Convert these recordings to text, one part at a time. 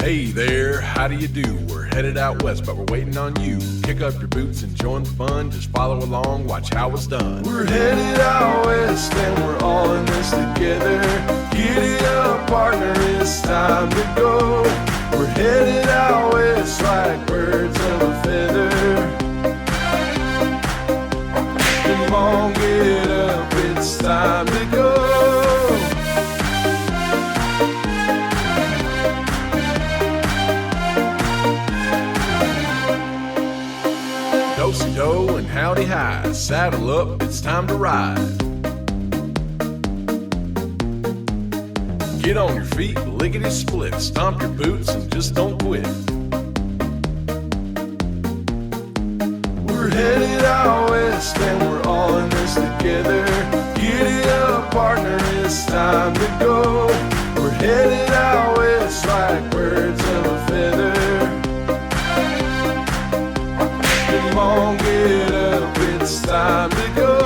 Hey there, how do you do? We're headed out west, but we're waiting on you. Kick up your boots and join the fun. Just follow along, watch how it's done. We're headed out west, and we're all in this together. Giddy up, partner, it's time to go. We're headed out west like birds of a feather. Come on, get up, it's time to go. Do-si-do and howdy high, saddle up, it's time to ride. Get on your feet, lickety-split, stomp your boots and just don't quit. We're headed out west and we're all in this together. Giddy up, partner, it's time to go. We're headed out west like birds of a feather. Come on, get up, it's time to go.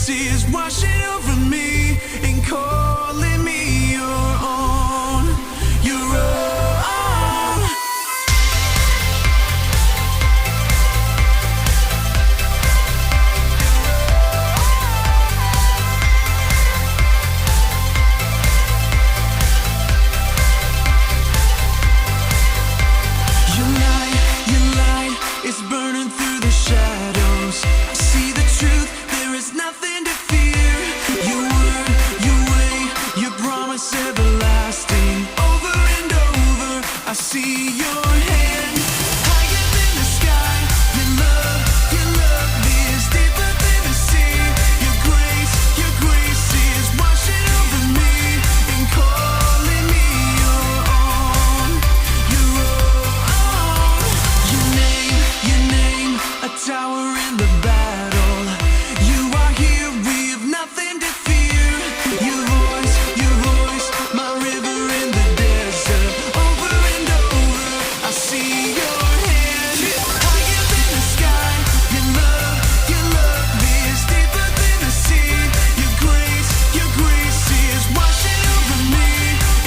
Is washing over me and calling me your own, your own. Your light is burning through the shadows. I see the truth, there is nothing to fear. Your word, your way, your promise everlasting. Over and over, I see your hand. Higher than the sky, your love is deeper than the sea. Your grace is washing over me and calling me your own, your own. Your name, a tower in the battle. You are here, we have nothing to fear. Your voice, my river in the desert. Over and over, I see your hand. Higher than the sky, your love is deeper than the sea. Your grace is washing over me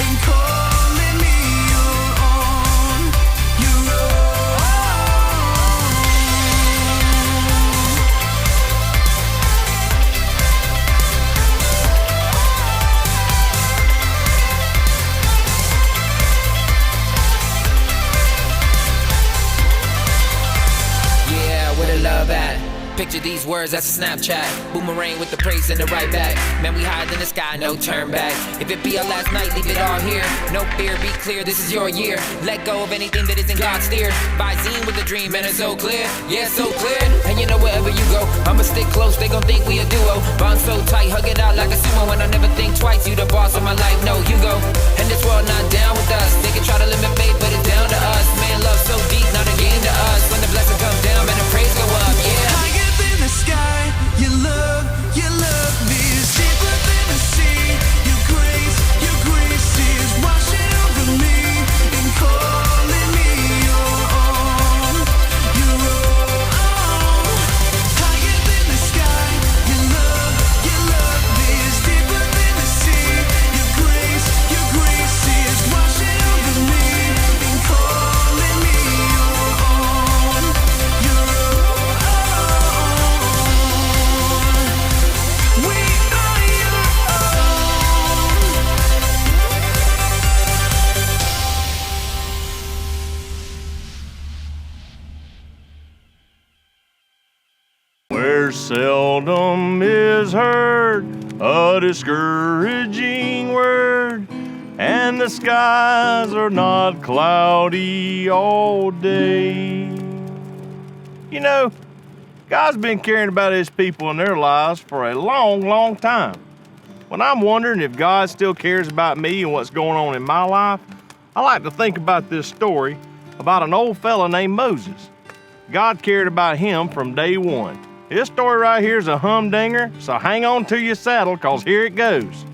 and calling me your own, your own. Yeah, where the love at? Picture these words, that's a Snapchat. Boomerang with the praise in the right back. Man, we higher than the sky, no turn back. If it be our last night, leave it all here. No fear, be clear, this is your year. Let go of anything that isn't God's steer. Visine with a dream, man, it's so clear. Yeah, so clear. And you know wherever you go, I'ma stick close, they gon' think we a duo. Bond so tight, hug it out like a sumo. And I never think twice, you the boss of my life, no, you go. And this world not down with us. They can try to limit faith, but it's down to us. Man, love so deep, not a game to us. When the blessing comes down, man, the praise go up, yeah. Higher than the sky, your love is deeper than the sea. Your grace is washing over me and calling me your own, your own. Higher than the sky, your love is deeper than the sea. Your grace is washing over me and calling me your own, your own. We are your own. Where seldom is heard a discouraging word, and the skies are not cloudy all day. You know, God's been caring about his people and their lives for a long, long time. When I'm wondering if God still cares about me and what's going on in my life, I like to think about this story about an old fella named Moses. God cared about him from day one. This story right here is a humdinger, so hang on to your saddle, cause here it goes.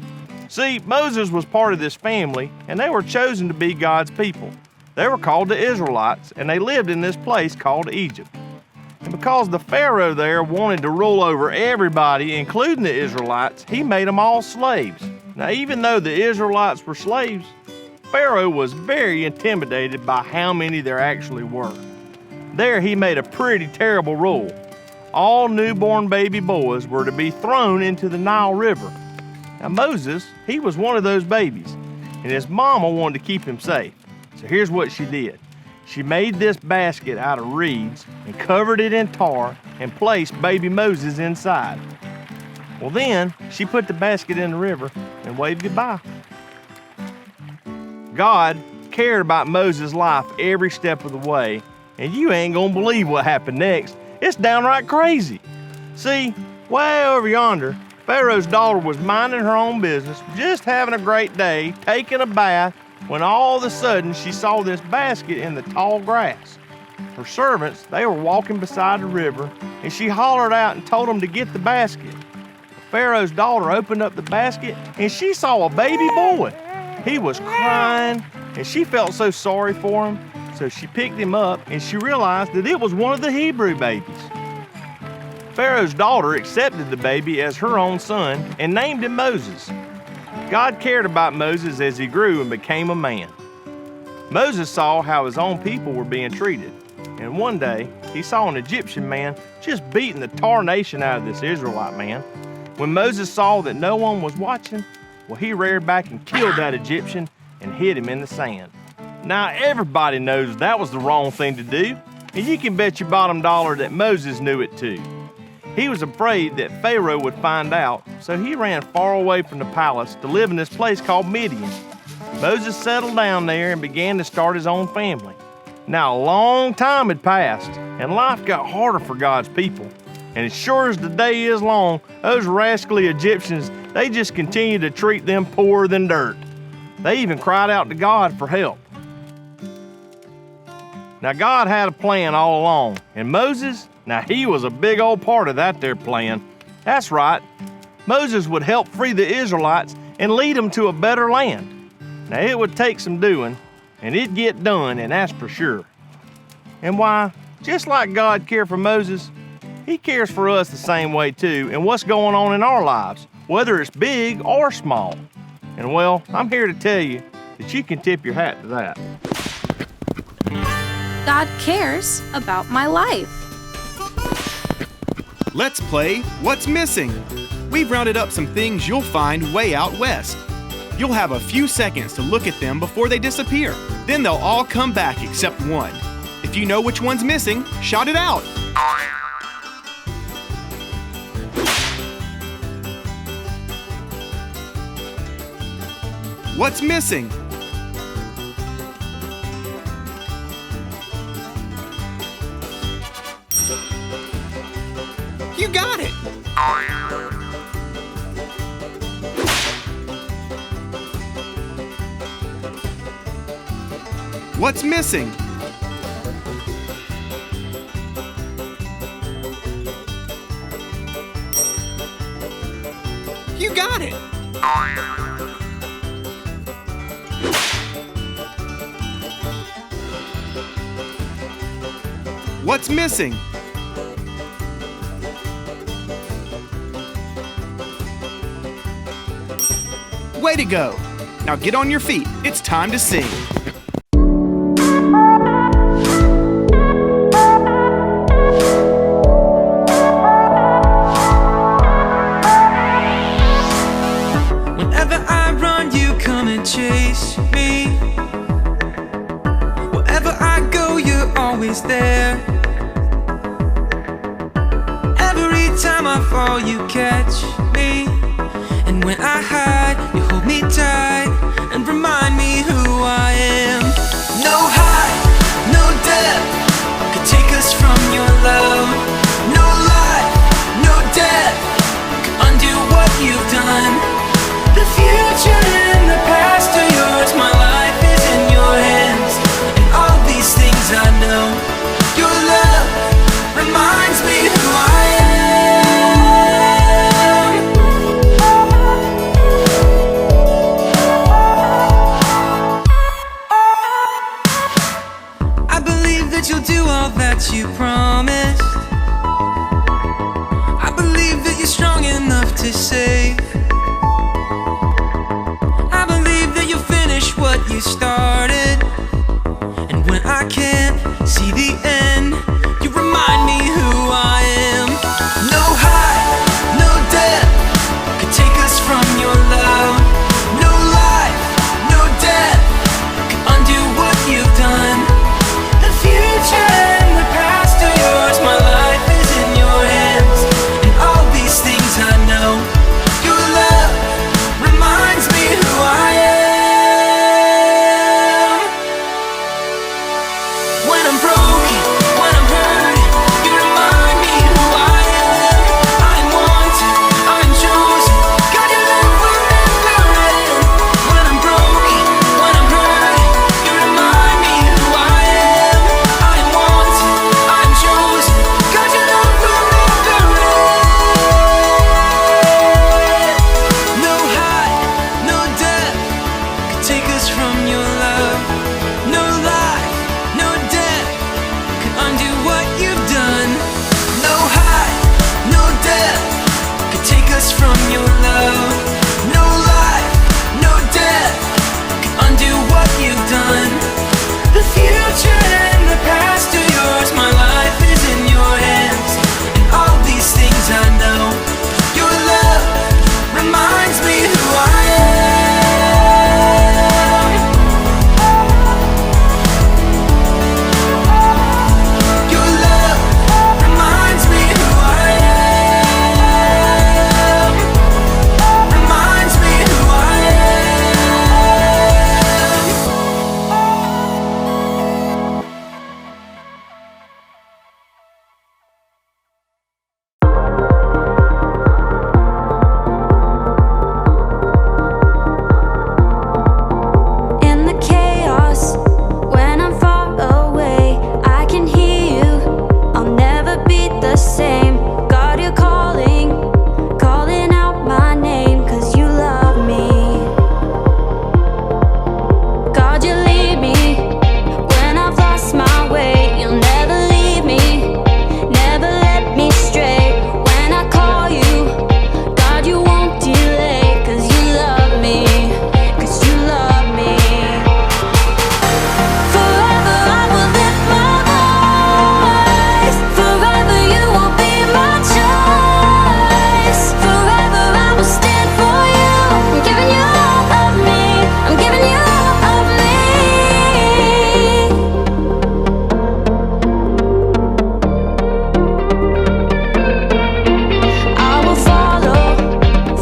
See, Moses was part of this family, and they were chosen to be God's people. They were called the Israelites, and they lived in this place called Egypt. And because the Pharaoh there wanted to rule over everybody, including the Israelites, he made them all slaves. Now, even though the Israelites were slaves, Pharaoh was very intimidated by how many there actually were. There, he made a pretty terrible rule. All newborn baby boys were to be thrown into the Nile River. Now, Moses, he was one of those babies, and his mama wanted to keep him safe. So here's what she did. She made this basket out of reeds and covered it in tar and placed baby Moses inside. Well, then she put the basket in the river and waved goodbye. God cared about Moses' life every step of the way, and you ain't gonna believe what happened next. It's downright crazy. See, way over yonder, Pharaoh's daughter was minding her own business, just having a great day, taking a bath, when all of a sudden she saw this basket in the tall grass. Her servants, they were walking beside the river, and she hollered out and told them to get the basket. Pharaoh's daughter opened up the basket, and she saw a baby boy. He was crying, and she felt so sorry for him, so she picked him up, and she realized that it was one of the Hebrew babies. Pharaoh's daughter accepted the baby as her own son and named him Moses. God cared about Moses as he grew and became a man. Moses saw how his own people were being treated, and one day he saw an Egyptian man just beating the tarnation out of this Israelite man. When Moses saw that no one was watching, well, he reared back and killed that Egyptian and hid him in the sand. Now, everybody knows that was the wrong thing to do, and you can bet your bottom dollar that Moses knew it too. He was afraid that Pharaoh would find out, so he ran far away from the palace to live in this place called Midian. Moses settled down there and began to start his own family. Now, a long time had passed, and life got harder for God's people. And as sure as the day is long, those rascally Egyptians, they just continued to treat them poorer than dirt. They even cried out to God for help. Now, God had a plan all along, and Moses, now he was a big old part of that there plan. That's right, Moses would help free the Israelites and lead them to a better land. Now, it would take some doing, and it'd get done, and that's for sure. And why, just like God cared for Moses, he cares for us the same way too, and what's going on in our lives, whether it's big or small. And well, I'm here to tell you that you can tip your hat to that. God cares about my life. Let's play What's Missing. We've rounded up some things you'll find way out west. You'll have a few seconds to look at them before they disappear. Then they'll all come back except one. If you know which one's missing, shout it out. What's missing? You got it! What's missing? You got it! What's missing? Way to go! Now get on your feet. It's time to sing. Whenever I run, you come and chase me. Wherever I go, you're always there. Every time I fall, you catch me. And when I hide, you hold me tight and remind me who I am. No height, no depth could take us from your love. No that you'll do all that you promised. I believe that you're strong enough to save. I believe that you'll finish what you started. And when I can't see the end, you remind me who I am. No height, no depth could take us from your love. No life, no death could undo what you've done. The future and the past are yours. My life is in your hands. And all these things I know. Your love reminds me who I am. When I'm broken, when I'm hurt, you remind me who I am. I'm wanted, I'm chosen. God, your love will never end. When I'm broken, when I'm hurt, you remind me who I am. I'm wanted, I'm chosen. God, your love will never end. No height, no depth could take us from your love. No life, no death could undo what you've done. No height, no death could take us from your love. No life, no death could undo what you've done. The future and the past are yours. My life is in your hands. And all these things I know. Your love reminds me who I am. Your love reminds me who I am. Reminds me who I am. In the chaos, when I'm far away, I can hear you. I'll never be the same. God, you're calling, calling out my name, 'cause you love me. God, you lead me when I've lost my way. You'll never leave me, never let me stray. When I call you, God, you won't delay, 'cause you love me, 'cause you love me. Forever I will lift my voice. Forever you will be my choice. Forever I will stand for you. I'm giving you all of me. I'm giving you all of me. I will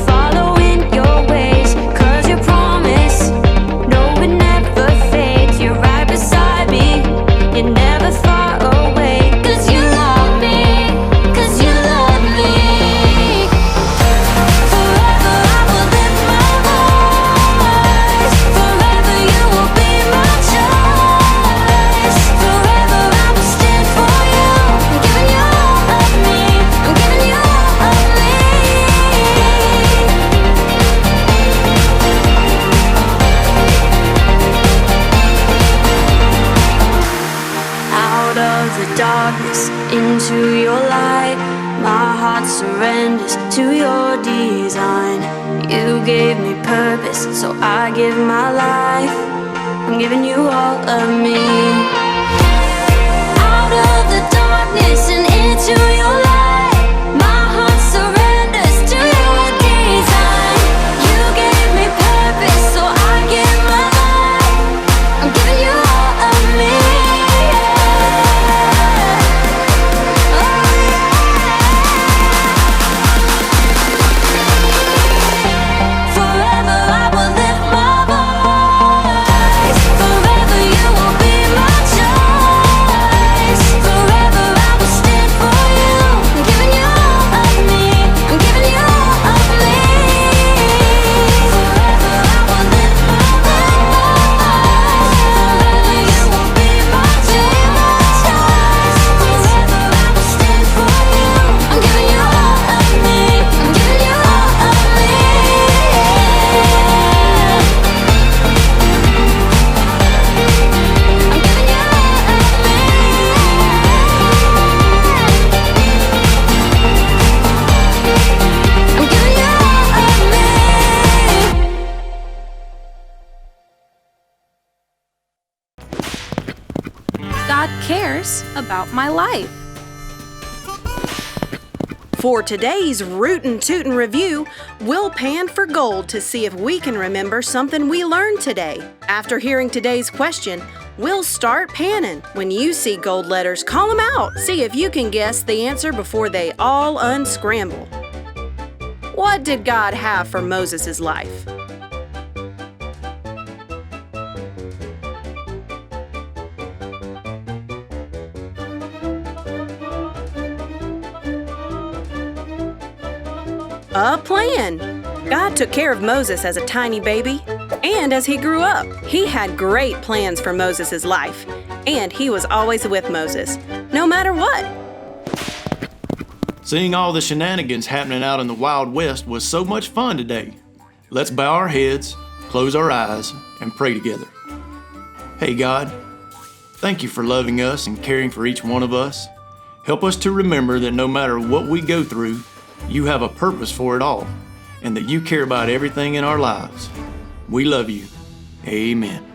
follow in your ways, 'cause your promise, no, it never fades. You're right beside me, you're never far away, 'cause you love me, 'cause you love me. Forever I will lift my voice. Forever you will be my choice. Forever I will stand for you. I'm giving you all of me. I'm giving you all of me. Out of the darkness into your light, my heart surrenders to your design. You gave me purpose, so I give my life. I'm giving you all of me. Out of the darkness and into your light, my heart surrenders to your design. You gave me purpose, so I give my life. I'm giving you all of me. Forever I will lift my voice. Forever you will be my choice. God cares about my life. For today's Rootin' Tootin' Review, we'll pan for gold to see if we can remember something we learned today. After hearing today's question, we'll start panning. When you see gold letters, call them out. See if you can guess the answer before they all unscramble. What did God have for Moses' life? A plan. God took care of Moses as a tiny baby and as he grew up. He had great plans for Moses' life, and he was always with Moses, no matter what. Seeing all the shenanigans happening out in the Wild West was so much fun today. Let's bow our heads, close our eyes, and pray together. Hey God, thank you for loving us and caring for each one of us. Help us to remember that no matter what we go through, you have a purpose for it all, and that you care about everything in our lives. We love you. Amen.